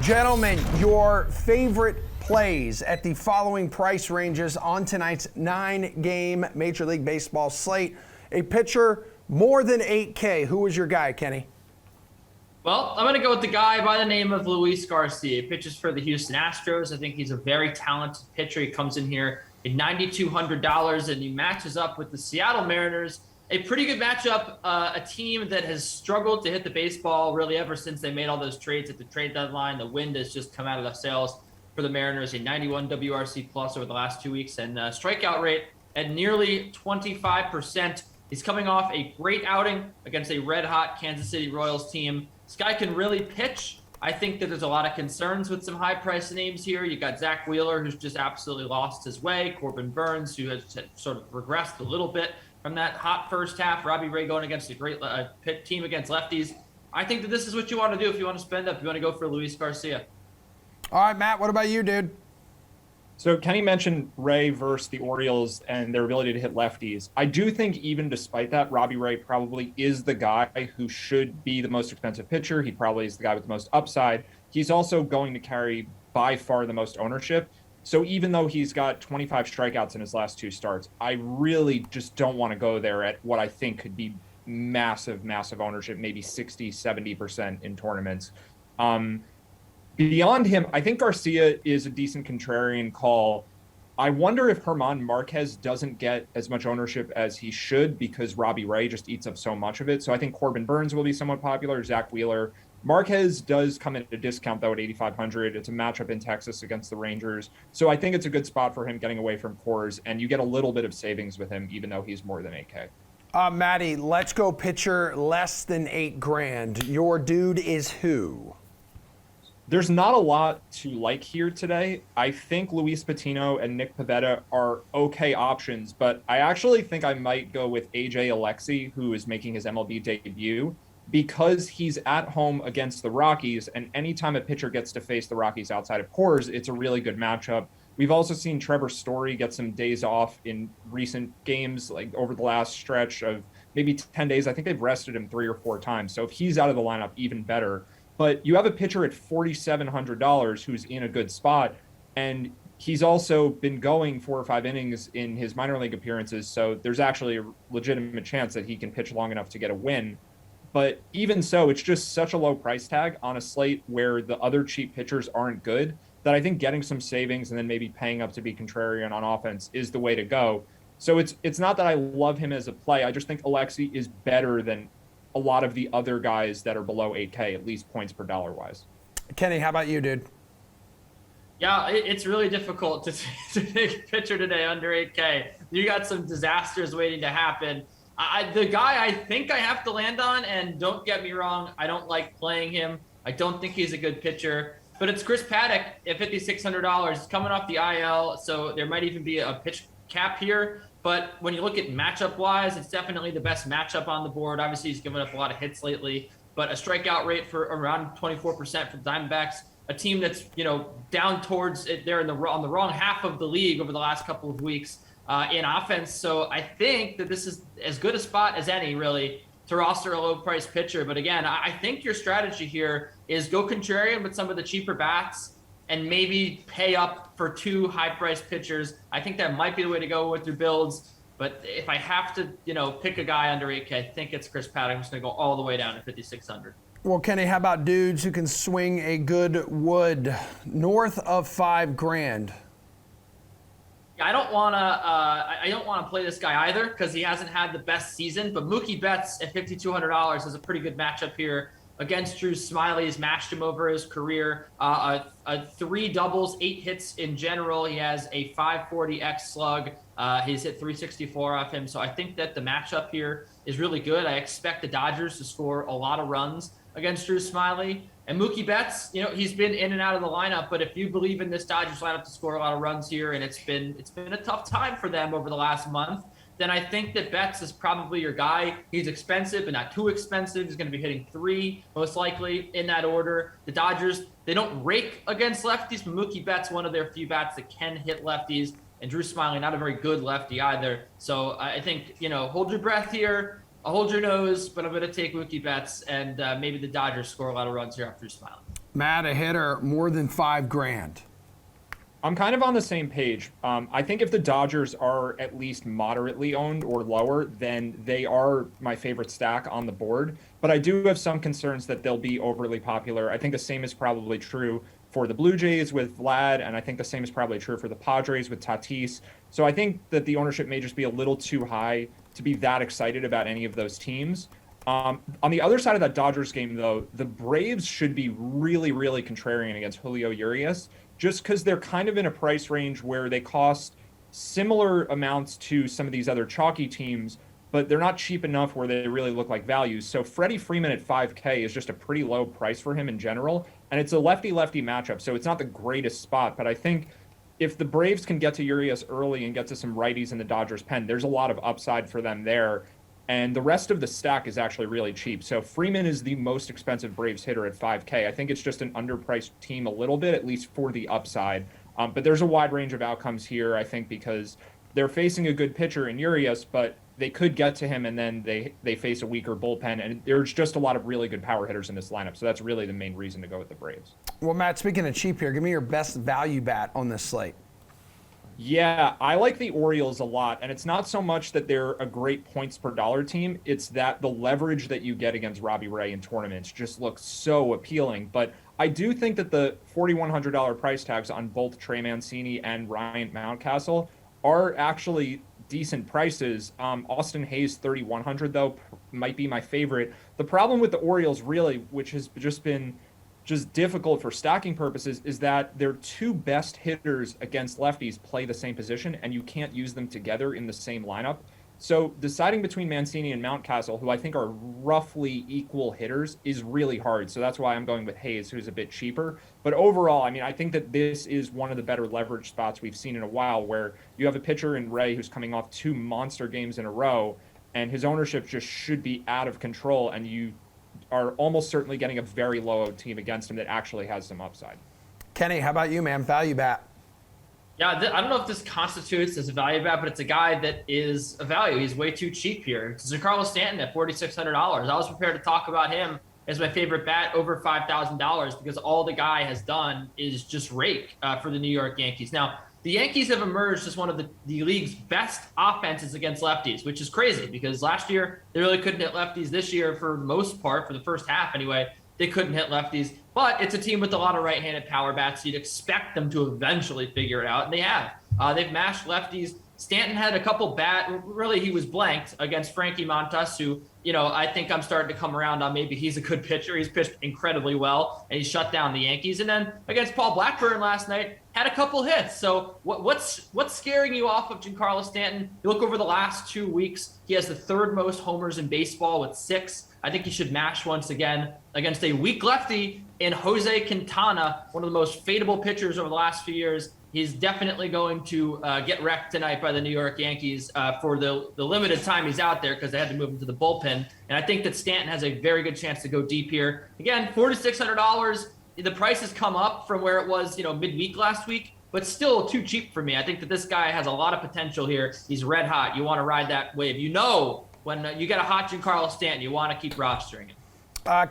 Gentlemen, your favorite plays at the following price ranges on tonight's 9-game Major League Baseball slate. A pitcher more than 8K. Who was your guy, Kenny? Well, I'm going to go with the guy by the name of Luis Garcia. He pitches for the Houston Astros. I think he's a very talented pitcher. He comes in here at $9,200, and he matches up with the Seattle Mariners. A pretty good matchup, a team that has struggled to hit the baseball really ever since they made all those trades at the trade deadline. The wind has just come out of the sails for the Mariners, a 91 WRC plus over the last 2 weeks, and strikeout rate at nearly 25%. He's coming off a great outing against a red-hot Kansas City Royals team. This guy can really pitch. I think that there's a lot of concerns with some high-priced names here. You got Zach Wheeler, who's just absolutely lost his way. Corbin Burns, who has sort of regressed a little bit from that hot first half. Robbie Ray going against a great pit team against lefties. I think that this is what you want to do if you want to spend up. You want to go for Luis Garcia. All right, Matt, what about you, dude? So Kenny mentioned Ray versus the Orioles and their ability to hit lefties. I do think even despite that, Robbie Ray probably is the guy who should be the most expensive pitcher. He probably is the guy with the most upside. He's also going to carry by far the most ownership. So even though he's got 25 strikeouts in his last 2 starts, I really just don't want to go there at what I think could be massive ownership, maybe 60, 70% in tournaments. Beyond him, I think Garcia is a decent contrarian call. I wonder if German Marquez doesn't get as much ownership as he should because Robbie Ray just eats up so much of it. So I think Corbin Burns will be somewhat popular, Zach Wheeler. Marquez does come in at a discount, though, at 8,500. It's a matchup in Texas against the Rangers. So I think it's a good spot for him getting away from Coors, and you get a little bit of savings with him, even though he's more than 8K. Matty, let's go pitcher less than $8,000. Your dude is who? There's not a lot to like here today. I think Luis Patino and Nick Pivetta are okay options, but I actually think I might go with AJ Alexy, who is making his MLB debut, because he's at home against the Rockies, and anytime a pitcher gets to face the Rockies outside of Coors, it's a really good matchup. We've also seen Trevor Story get some days off in recent games, like over the last stretch of maybe 10 days. I think they've rested him 3 or 4 times. So if he's out of the lineup, even better. But you have a pitcher at $4,700 who's in a good spot, and he's also been going 4 or 5 innings in his minor league appearances, so there's actually a legitimate chance that he can pitch long enough to get a win. But even so, it's just such a low price tag on a slate where the other cheap pitchers aren't good that I think getting some savings and then maybe paying up to be contrarian on offense is the way to go. So it's not that I love him as a play. I just think Alexy is better than a lot of the other guys that are below 8K, at least points per dollar wise. Kenny, how about you, dude? Yeah, it's really difficult to take a pitcher today under 8K. You got some disasters waiting to happen. The guy I think I have to land on, and don't get me wrong, I don't like playing him. I don't think he's a good pitcher, but it's Chris Paddack at $5,600. He's coming off the IL, so there might even be a pitch cap here. But when you look at matchup-wise, it's definitely the best matchup on the board. Obviously, he's given up a lot of hits lately, but a strikeout rate for around 24% for the Diamondbacks, a team that's down towards it. They're on the wrong half of the league over the last couple of weeks in offense. So I think that this is as good a spot as any, really, to roster a low-priced pitcher. But again, I think your strategy here is go contrarian with some of the cheaper bats and maybe pay up for 2 high-priced pitchers. I think that might be the way to go with your builds. But if I have to, pick a guy under 8K, I think it's Chris Paddack. I'm just going to go all the way down to 5,600. Well, Kenny, how about dudes who can swing a good wood north of $5,000? Yeah, I don't want to play this guy either because he hasn't had the best season. But Mookie Betts at $5,200 is a pretty good matchup here against Drew Smyly. He's mashed him over his career. 3 doubles, 8 hits in general. He has a 540 X slug. He's hit 364 off him. So I think that the matchup here is really good. I expect the Dodgers to score a lot of runs against Drew Smyly. And Mookie Betts, he's been in and out of the lineup, but if you believe in this Dodgers lineup to score a lot of runs here, and it's been a tough time for them over the last month, then I think that Betts is probably your guy. He's expensive, but not too expensive. He's going to be hitting 3, most likely, in that order. The Dodgers, they don't rake against lefties, but Mookie Betts, one of their few bats that can hit lefties, and Drew Smyly, not a very good lefty either. So I think, hold your breath here. I'll hold your nose, but I'm going to take Mookie Betts, and maybe the Dodgers score a lot of runs here off Drew Smyly. Matt, a hitter more than $5,000. I'm kind of on the same page. I think if the Dodgers are at least moderately owned or lower, then they are my favorite stack on the board. But I do have some concerns that they'll be overly popular. I think the same is probably true for the Blue Jays with Vlad, and I think the same is probably true for the Padres with Tatis. So I think that the ownership may just be a little too high to be that excited about any of those teams. On the other side of that Dodgers game, though, the Braves should be really, really contrarian against Julio Urias, just because they're kind of in a price range where they cost similar amounts to some of these other chalky teams, but they're not cheap enough where they really look like values. So Freddie Freeman at 5K is just a pretty low price for him in general, and it's a lefty-lefty matchup, so it's not the greatest spot, but I think if the Braves can get to Urias early and get to some righties in the Dodgers pen, there's a lot of upside for them there. And the rest of the stack is actually really cheap. So Freeman is the most expensive Braves hitter at 5K. I think it's just an underpriced team a little bit, at least for the upside. But there's a wide range of outcomes here, I think, because they're facing a good pitcher in Urias, but they could get to him and then they face a weaker bullpen. And there's just a lot of really good power hitters in this lineup. So that's really the main reason to go with the Braves. Well, Matt, speaking of cheap here, give me your best value bat on this slate. Yeah, I like the Orioles a lot, and it's not so much that they're a great points per dollar team, it's that the leverage that you get against Robbie Ray in tournaments just looks so appealing. But I do think that the $4,100 price tags on both Trey Mancini and Ryan Mountcastle are actually decent prices. Austin Hayes $3,100 though might be my favorite. The problem with the Orioles really, which has just been difficult for stacking purposes, is that their two best hitters against lefties play the same position and you can't use them together in the same lineup. So deciding between Mancini and Mountcastle, who I think are roughly equal hitters, is really hard. So that's why I'm going with Hayes, who's a bit cheaper. But overall, I mean, I think that this is one of the better leverage spots we've seen in a while, where you have a pitcher in Ray who's coming off two monster games in a row, and his ownership just should be out of control, and you are almost certainly getting a very low team against him that actually has some upside. Kenny, how about you, man? Value bat. Yeah, I don't know if this constitutes as a value bet, but it's a guy that is a value. He's way too cheap here. It's Giancarlo Stanton at $4,600. I was prepared to talk about him as my favorite bat over $5,000 because all the guy has done is just rake for the New York Yankees. Now, the Yankees have emerged as one of the league's best offenses against lefties, which is crazy because last year they really couldn't hit lefties. This year, for the most part, for the first half anyway, they couldn't hit lefties. But it's a team with a lot of right-handed power bats, so you'd expect them to eventually figure it out, and they have. They've mashed lefties. Stanton had a couple really he was blanked against Frankie Montas, who, I think I'm starting to come around on maybe he's a good pitcher. He's pitched incredibly well, and he shut down the Yankees. And then against Paul Blackburn last night, had a couple hits. So what's scaring you off of Giancarlo Stanton? You look over the last 2 weeks, he has the third most homers in baseball with 6. I think he should mash once again against a weak lefty in Jose Quintana, one of the most fadeable pitchers over the last few years. He's definitely going to get wrecked tonight by the New York Yankees for the limited time he's out there because they had to move him to the bullpen. And I think that Stanton has a very good chance to go deep here. Again, $4,600. The price has come up from where it was, midweek last week, but still too cheap for me. I think that this guy has a lot of potential here. He's red hot. You want to ride that wave. When you get a hot Giancarlo Stanton, you want to keep rostering him.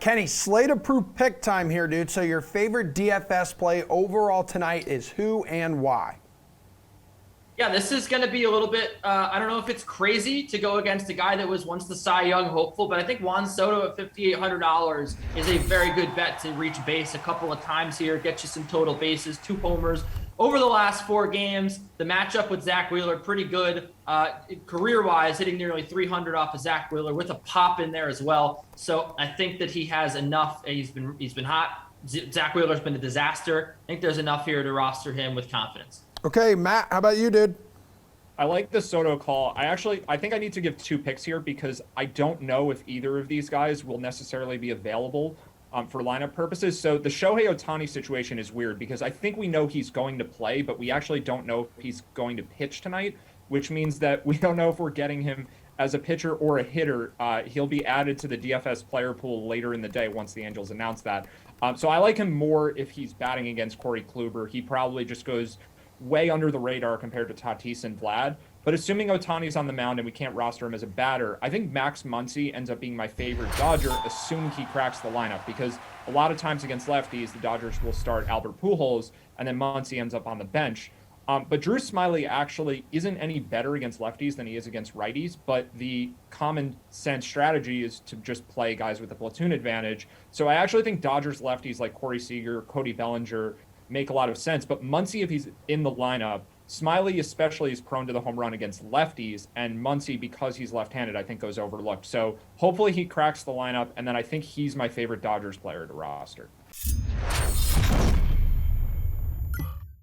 Kenny, slate-approved pick time here, dude. So your favorite DFS play overall tonight is who and why? Yeah, this is going to be a little bit, I don't know if it's crazy to go against a guy that was once the Cy Young hopeful, but I think Juan Soto at $5,800 is a very good bet to reach base a couple of times here, get you some total bases, 2 homers. Over the last 4 games, the matchup with Zach Wheeler, pretty good career-wise, hitting nearly 300 off of Zach Wheeler with a pop in there as well. So I think that he has enough. He's been hot. Zach Wheeler's been a disaster. I think there's enough here to roster him with confidence. Okay, Matt, how about you, dude? I like the Soto call. I think I need to give 2 picks here because I don't know if either of these guys will necessarily be available for lineup purposes. So the Shohei Ohtani situation is weird because I think we know he's going to play, but we actually don't know if he's going to pitch tonight, which means that we don't know if we're getting him as a pitcher or a hitter. He'll be added to the DFS player pool later in the day once the Angels announce that. So I like him more if he's batting against Corey Kluber. He probably just goes way under the radar compared to Tatis and Vlad. But assuming Ohtani's on the mound and we can't roster him as a batter, I think Max Muncy ends up being my favorite Dodger, assuming he cracks the lineup, because a lot of times against lefties, the Dodgers will start Albert Pujols, and then Muncy ends up on the bench. But Drew Smyly actually isn't any better against lefties than he is against righties, but the common sense strategy is to just play guys with the platoon advantage. So I actually think Dodgers lefties like Corey Seager, Cody Bellinger make a lot of sense. But Muncy, if he's in the lineup, Smyly especially is prone to the home run against lefties, and Muncy, because he's left-handed, I think goes overlooked. So hopefully he cracks the lineup, and then I think he's my favorite Dodgers player to roster.